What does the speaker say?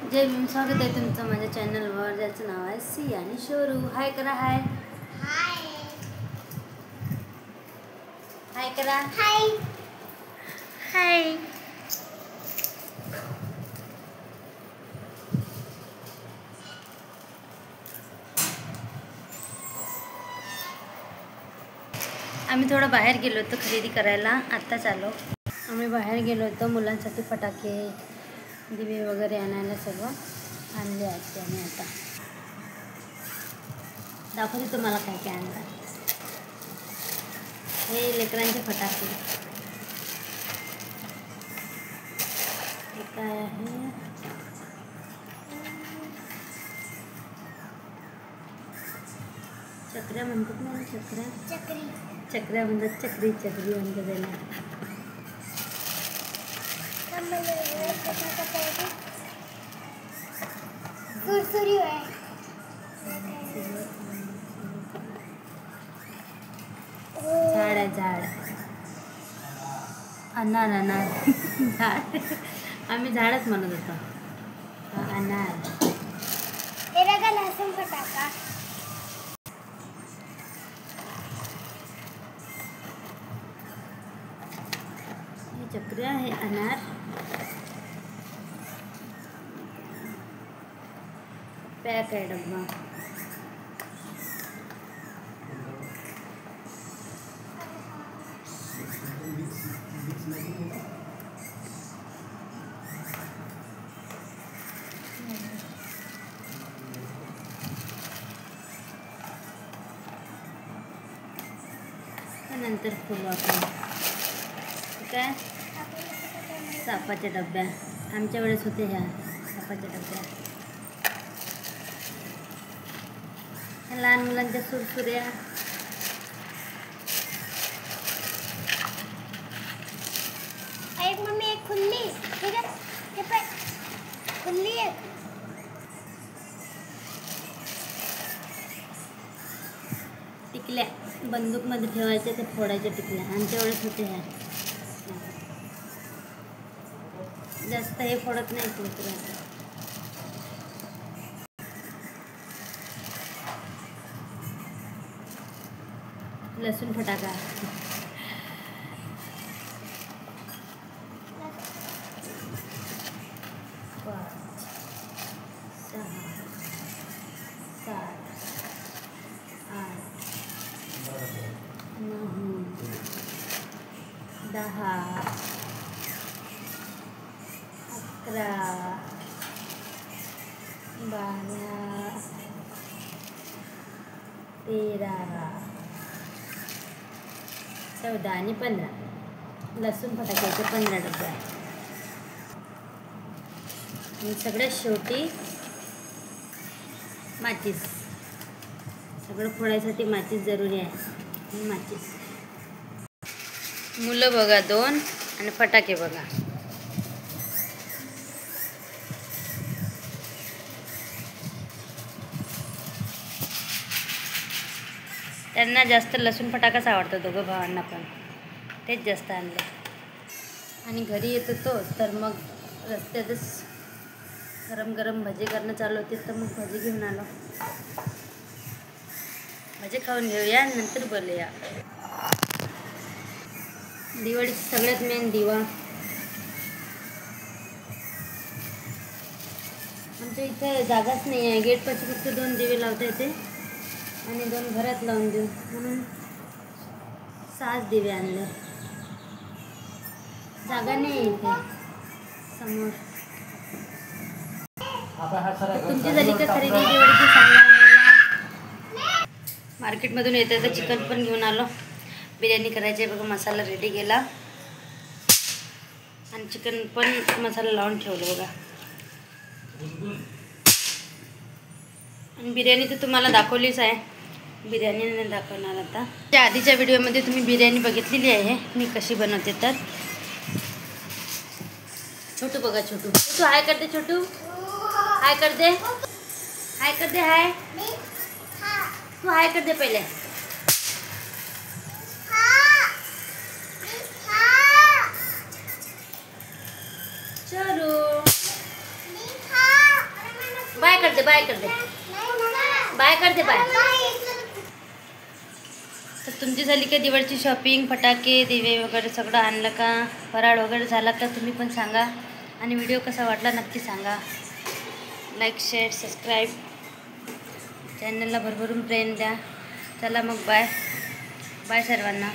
जय भीम, स्वागत आहे तुमचं माझ्या चॅनलवर, ज्याचं नाव आहे सी आणि शोरू. हाय करा, हाय हाय करा, हाय हाय. आम्ही थोडं बाहेर गेलो होतो खरेदी करायला. आत्ताच आलो. आम्ही बाहेर गेलो होतो मुलांसाठी फटाके, दिवे वगैरे आणायला. सर्व आणले आहेत आम्ही. आता दाखवते तुम्हाला काय काय आणलं. हे लेकरांचे फटाके. हे काय आहे? चक्र्या म्हणतात ना, चक्र्या म्हणतात. चक्री म्हणतात त्याला. झाड आहे, झाड. अनार झाड. आम्ही झाडच म्हणत होतो. अनार. फटाका. चक्री आहे, अनार. पॅक आहे डब्बा. नंतर फुलं आपण काय सापाच्या डब्या. आमच्या वेळेस होते ह्या सापाच्या डब्या. लहान मुलांच्या सुरसुऱ्या. एक मम्मी, एक खुल्ली. ठीक आहे, हे पण खुल्ली आहे. टिकल्या बंदूकमध्ये ठेवायच्या, ते फोडायच्या टिकल्या. आमच्या वेळेस होते ह्या. जास्त हे फोडत नाही कुत्र्या. लसूण फटाका. पाच, सहा, सात, आठ, 9, 10, 11, 12, 13, 14 आणि 15. लसूण फटाक्याचे 15 डबे आहेत. आणि सगळ्यात शेवटी माचीस. सगळं फोडायसाठी माचीस जरुरी आहे. माचीस. मुलं बघा 2 आणि फटाके बघा. त्यांना जास्त लसूण फटाकाच आवडतो. दोघं भावांना पण तेच जास्त आणले. आणि घरी येत होतो तर मग रस्त्यातच गरम गरम भजे करणं चालू होते, तर मग भजे घेऊन आलो. भजे खाऊन घेऊया, नंतर बोलूया. दिवाळीची सगळ्यात मेन दिवा. आमच्या इथे जागाच नाही आहे. गेटपाशी फक्त 2 दिवे लावता येते आणि 2 घरात लावून देऊ म्हणून 6 दिवे आणले. जागा नाही इथे समोर. तुमची झाली का खरेदी दिवाळीची? सांगा आम्हाला. मार्केटमधून येते तर चिकन पण घेऊन आलो. बिर्याणी करायची बघा. मसाला रेडी केला आणि चिकन पण मसाला लावून ठेवलं बघा. आणि बिर्याणी तर तुम्हाला दाखवलीच आहे. बिर्याणी नाही दाखवणार आता. त्या आधीच्या व्हिडिओमध्ये तुम्ही बिर्याणी बघितलेली आहे मी कशी बनवते. तर छोटू बघा. छोटू हाय करते. छोटू हाय कर दे. हाय कर दे. हाय तू हाय कर दे पहिले. चलो बाय कर दे, बाय कर दे, बाय कर दे, बाय. तर तुमची झाली का दिवाळीची शॉपिंग? फटाके, दिवे वगैरे सगळं आणलं का? फराळ वगैरे झाला का? तुम्ही पण सांगा. आणि व्हिडिओ कसा वाटला नक्की सांगा. लाईक, शेअर, सबस्क्राईब, चॅनलला भरभरून प्रेम द्या. चला मग बाय बाय सर्वांना.